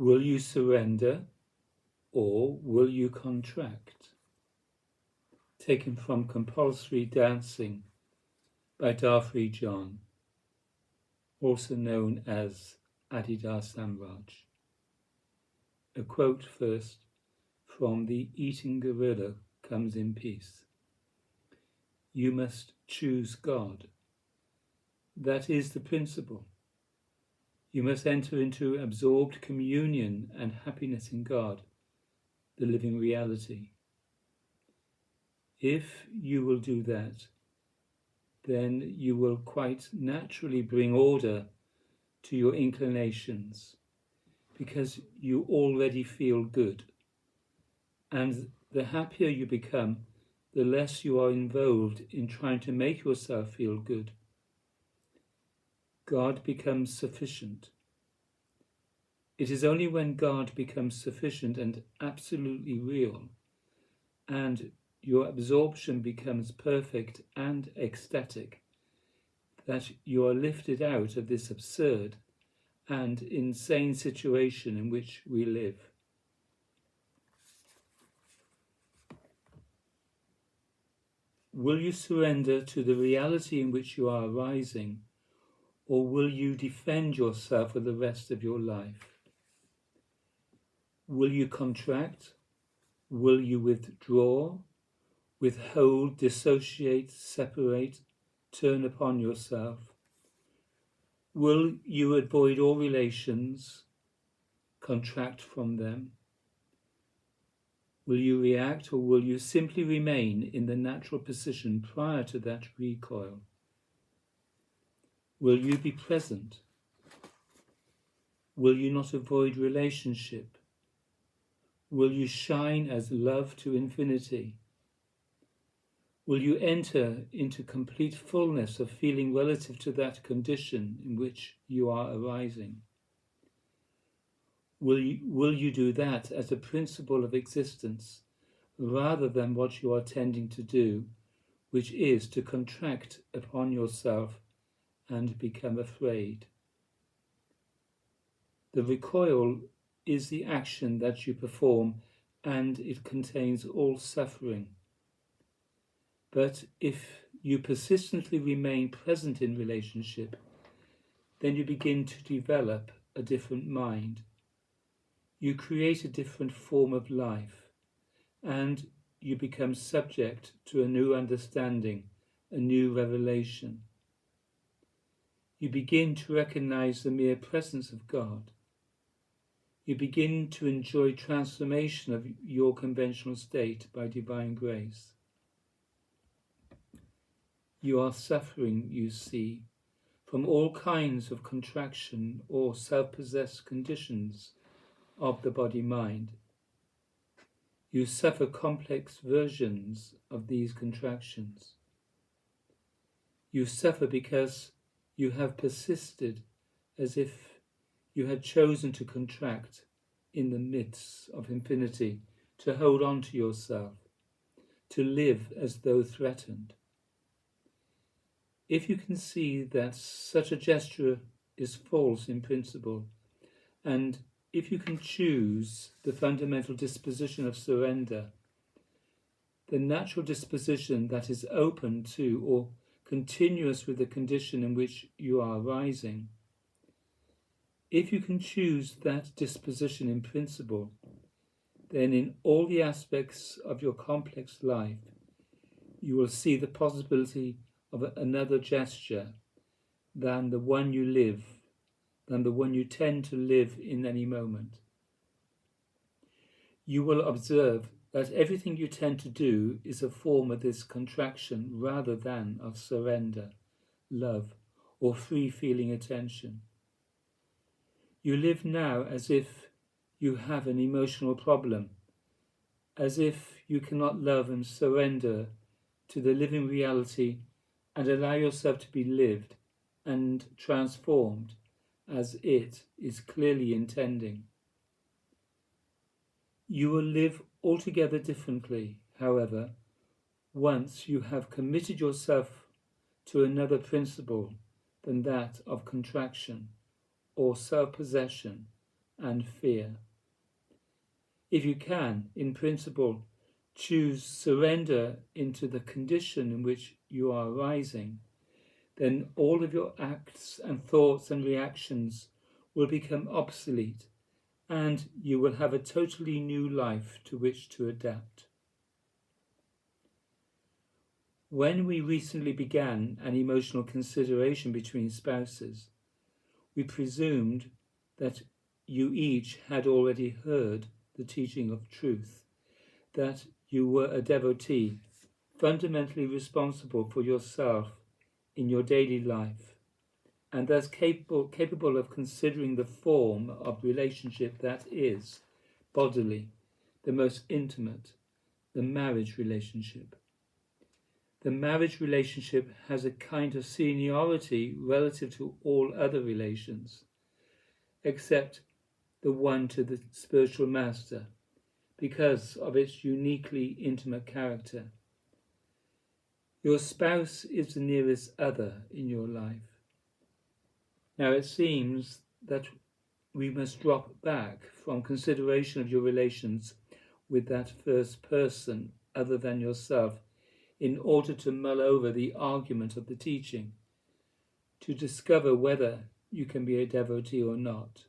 Will you surrender or will you contract? Taken from Compulsory Dancing by Darfri John, also known as Adidar Samraj. A quote first from The Eating Gorilla Comes in Peace. You must choose God. That is the principle. You must enter into absorbed communion and happiness in God, the living reality. If you will do that, then you will quite naturally bring order to your inclinations, because you already feel good. And the happier you become, the less you are involved in trying to make yourself feel good. God becomes sufficient. It is only when God becomes sufficient and absolutely real, and your absorption becomes perfect and ecstatic, that you are lifted out of this absurd and insane situation in which we live. Will you surrender to the reality in which you are arising, or will you defend yourself for the rest of your life? Will you contract? Will you withdraw, withhold, dissociate, separate, turn upon yourself? Will you avoid all relations, contract from them? Will you react, or will you simply remain in the natural position prior to that recoil? Will you be present? Will you not avoid relationship? Will you shine as love to infinity? Will you enter into complete fullness of feeling relative to that condition in which you are arising? Will you do that as a principle of existence rather than what you are tending to do, which is to contract upon yourself and become afraid? The recoil is the action that you perform, and it contains all suffering. But if you persistently remain present in relationship, then you begin to develop a different mind. You create a different form of life, and you become subject to a new understanding, a new revelation. You begin to recognize the mere presence of God. You begin to enjoy transformation of your conventional state by divine grace. You are suffering, you see, from all kinds of contraction or self-possessed conditions of the body-mind. You suffer complex versions of these contractions. You suffer because you have persisted as if you had chosen to contract in the midst of infinity, to hold on to yourself, to live as though threatened. If you can see that such a gesture is false in principle, and if you can choose the fundamental disposition of surrender, the natural disposition that is open to or continuous with the condition in which you are arising, if you can choose that disposition in principle, then in all the aspects of your complex life, you will see the possibility of another gesture than the one you live, than the one you tend to live in any moment. You will observe that everything you tend to do is a form of this contraction rather than of surrender, love, or free-feeling attention. You live now as if you have an emotional problem, as if you cannot love and surrender to the living reality and allow yourself to be lived and transformed as it is clearly intending. You will live altogether differently, however, once you have committed yourself to another principle than that of contraction or self-possession and fear. If you can, in principle, choose surrender into the condition in which you are arising, then all of your acts and thoughts and reactions will become obsolete, and you will have a totally new life to which to adapt. When we recently began an emotional consideration between spouses, we presumed that you each had already heard the teaching of truth, that you were a devotee, fundamentally responsible for yourself in your daily life, and thus capable of considering the form of relationship that is bodily, the most intimate, the marriage relationship. The marriage relationship has a kind of seniority relative to all other relations, except the one to the spiritual master, because of its uniquely intimate character. Your spouse is the nearest other in your life. Now it seems that we must drop back from consideration of your relations with that first person other than yourself in order to mull over the argument of the teaching, to discover whether you can be a devotee or not.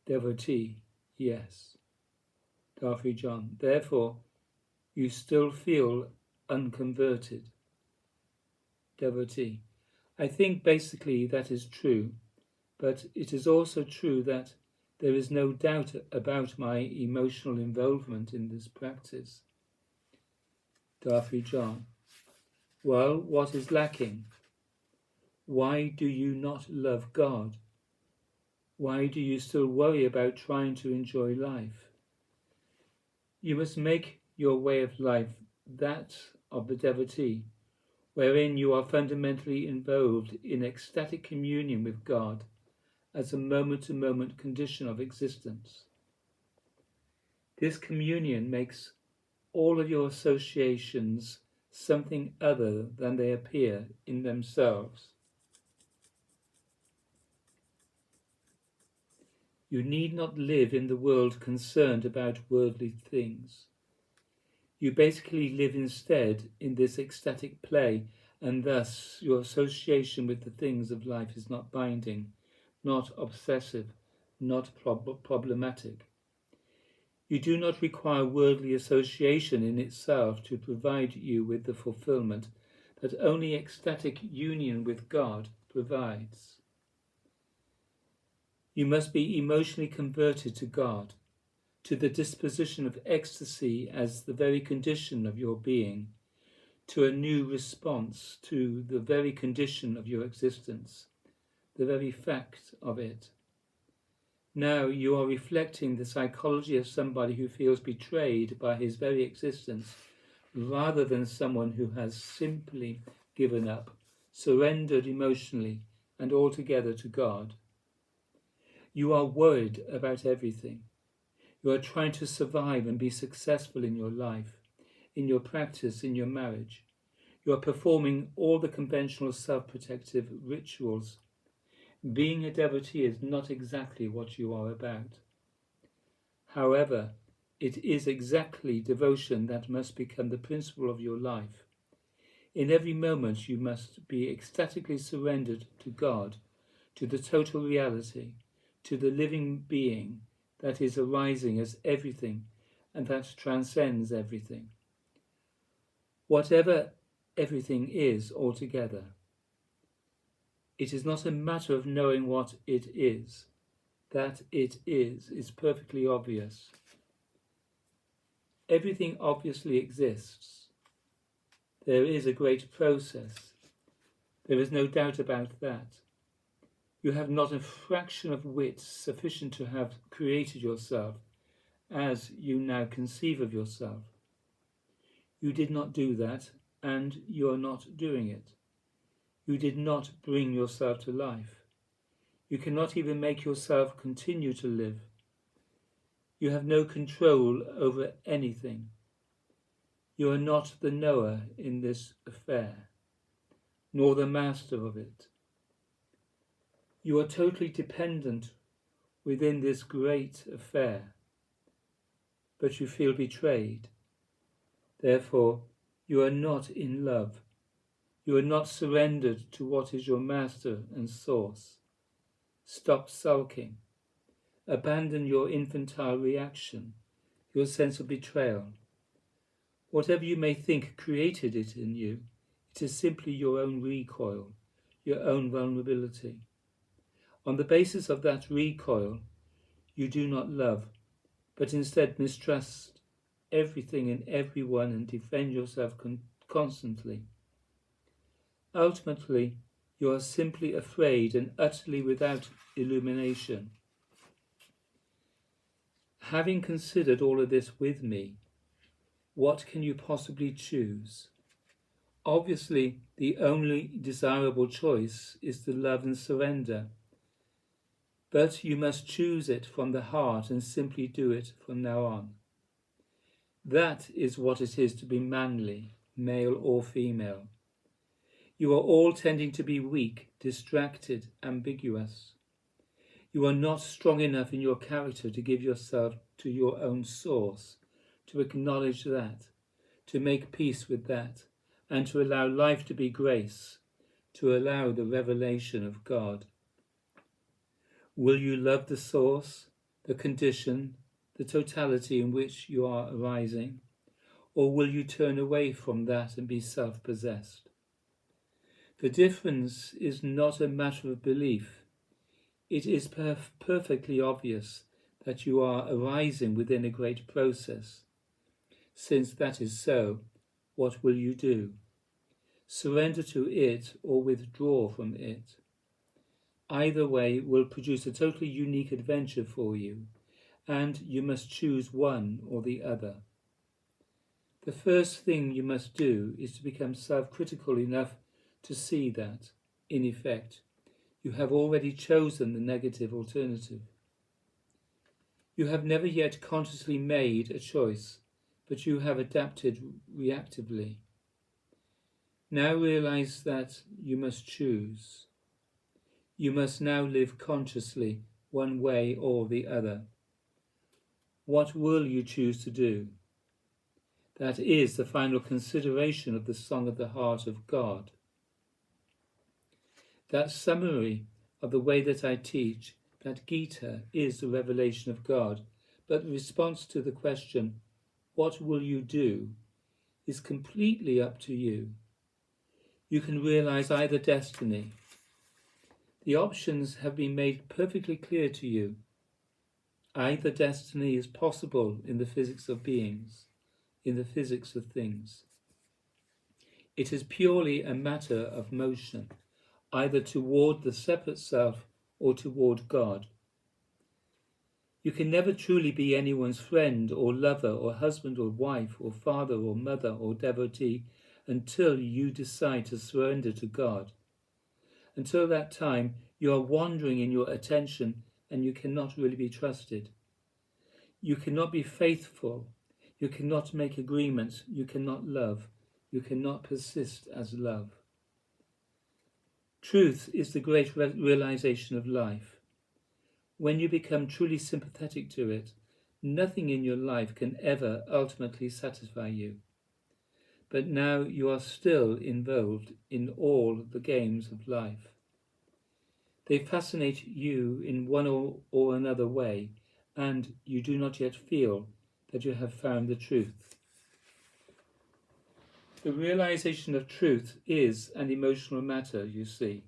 Devotee, yes. Darfi John. Therefore, you still feel unconverted. Devotee. I think basically that is true, but it is also true that there is no doubt about my emotional involvement in this practice. Darfi John. Well, what is lacking? Why do you not love God? Why do you still worry about trying to enjoy life? You must make your way of life that of the devotee, wherein you are fundamentally involved in ecstatic communion with God as a moment-to-moment condition of existence. This communion makes all of your associations something other than they appear in themselves. You need not live in the world concerned about worldly things. You basically live instead in this ecstatic play, and thus your association with the things of life is not binding, not obsessive, not problematic. You do not require worldly association in itself to provide you with the fulfillment that only ecstatic union with God provides. You must be emotionally converted to God, to the disposition of ecstasy as the very condition of your being, to a new response to the very condition of your existence, the very fact of it. Now you are reflecting the psychology of somebody who feels betrayed by his very existence, rather than someone who has simply given up, surrendered emotionally and altogether to God. You are worried about everything. You are trying to survive and be successful in your life, in your practice, in your marriage. You are performing all the conventional self-protective rituals. Being a devotee is not exactly what you are about. However, it is exactly devotion that must become the principle of your life. In every moment you must be ecstatically surrendered to God, to the total reality, to the living being that is arising as everything and that transcends everything. Whatever everything is altogether, it is not a matter of knowing what it is. That it is perfectly obvious. Everything obviously exists. There is a great process. There is no doubt about that. You have not a fraction of wit sufficient to have created yourself as you now conceive of yourself. You did not do that, and you are not doing it. You did not bring yourself to life. You cannot even make yourself continue to live. You have no control over anything. You are not the knower in this affair, nor the master of it. You are totally dependent within this great affair, but you feel betrayed. Therefore, you are not in love. You are not surrendered to what is your master and source. Stop sulking. Abandon your infantile reaction, your sense of betrayal. Whatever you may think created it in you, it is simply your own recoil, your own vulnerability. On the basis of that recoil, you do not love, but instead mistrust everything and everyone and defend yourself constantly. Ultimately, you are simply afraid and utterly without illumination. Having considered all of this with me, what can you possibly choose? Obviously, the only desirable choice is to love and surrender. But you must choose it from the heart and simply do it from now on. That is what it is to be manly, male or female. You are all tending to be weak, distracted, ambiguous. You are not strong enough in your character to give yourself to your own source, to acknowledge that, to make peace with that, and to allow life to be grace, to allow the revelation of God. Will you love the source, the condition, the totality in which you are arising, or will you turn away from that and be self-possessed? The difference is not a matter of belief. It is perfectly obvious that you are arising within a great process. Since that is so, what will you do? Surrender to it or withdraw from it. Either way will produce a totally unique adventure for you, and you must choose one or the other. The first thing you must do is to become self-critical enough to see that, in effect, you have already chosen the negative alternative. You have never yet consciously made a choice, but you have adapted reactively. Now realize that you must choose. You must now live consciously, one way or the other. What will you choose to do? That is the final consideration of the Song of the Heart of God. That summary of the way that I teach, that Gita is the revelation of God, but the response to the question, what will you do, is completely up to you. You can realize either destiny. The options have been made perfectly clear to you. Either destiny is possible in the physics of beings, in the physics of things. It is purely a matter of motion, either toward the separate self or toward God. You can never truly be anyone's friend or lover or husband or wife or father or mother or devotee until you decide to surrender to God. Until that time, you are wandering in your attention and you cannot really be trusted. You cannot be faithful. You cannot make agreements. You cannot love. You cannot persist as love. Truth is the great realization of life. When you become truly sympathetic to it, nothing in your life can ever ultimately satisfy you. But now you are still involved in all the games of life. They fascinate you in one or another way, and you do not yet feel that you have found the truth. The realization of truth is an emotional matter, you see.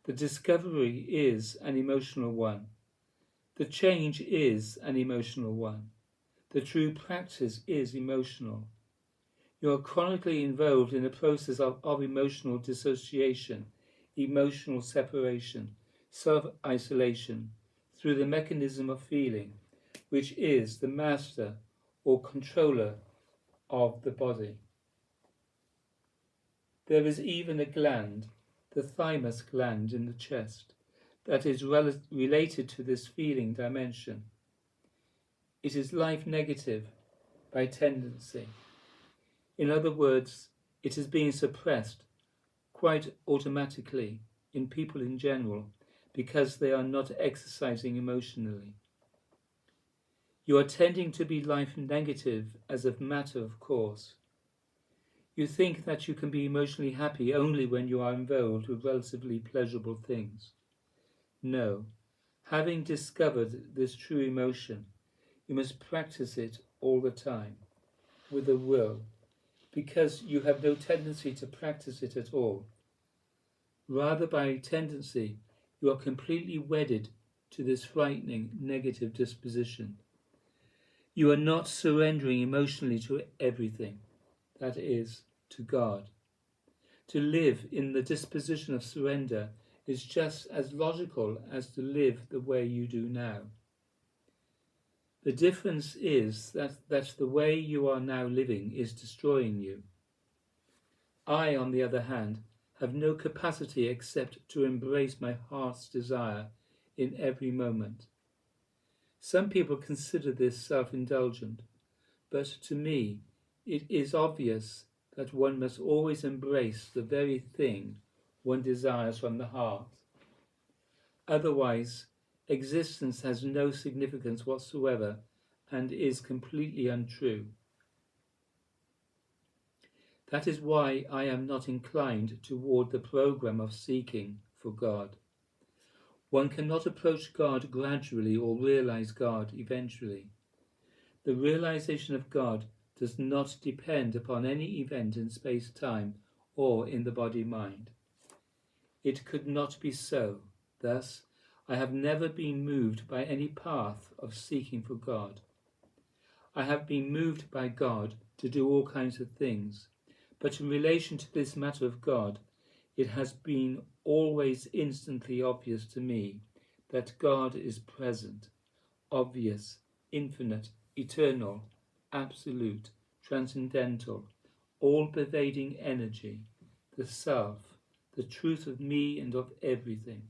The discovery is an emotional one. The change is an emotional one. The true practice is emotional. You are chronically involved in a process of emotional dissociation, emotional separation, self-isolation, through the mechanism of feeling, which is the master or controller of the body. There is even a gland, the thymus gland in the chest, that is related to this feeling dimension. It is life negative by tendency. In other words, it is being suppressed quite automatically in people in general because they are not exercising emotionally. You are tending to be life negative as a matter of course. You think that you can be emotionally happy only when you are involved with relatively pleasurable things. No, having discovered this true emotion, you must practice it all the time, with a will, because you have no tendency to practice it at all. Rather, by tendency, you are completely wedded to this frightening negative disposition. You are not surrendering emotionally to everything, that is, to God. To live in the disposition of surrender is just as logical as to live the way you do now. The difference is that the way you are now living is destroying you. I, on the other hand, have no capacity except to embrace my heart's desire in every moment. Some people consider this self-indulgent, but to me it is obvious that one must always embrace the very thing one desires from the heart. Otherwise, existence has no significance whatsoever and is completely untrue. That is why I am not inclined toward the program of seeking for God. One cannot approach God gradually or realize God eventually. The realization of God does not depend upon any event in space-time or in the body-mind. It could not be so. Thus, I have never been moved by any path of seeking for God. I have been moved by God to do all kinds of things, but in relation to this matter of God, it has been always instantly obvious to me that God is present, obvious, infinite, eternal, absolute, transcendental, all-pervading energy, the self, the truth of me and of everything.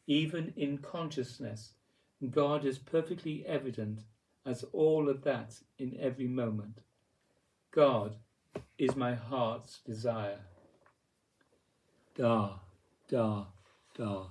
Even in consciousness, God is perfectly evident as all of that in every moment. God is my heart's desire. Da, da, da.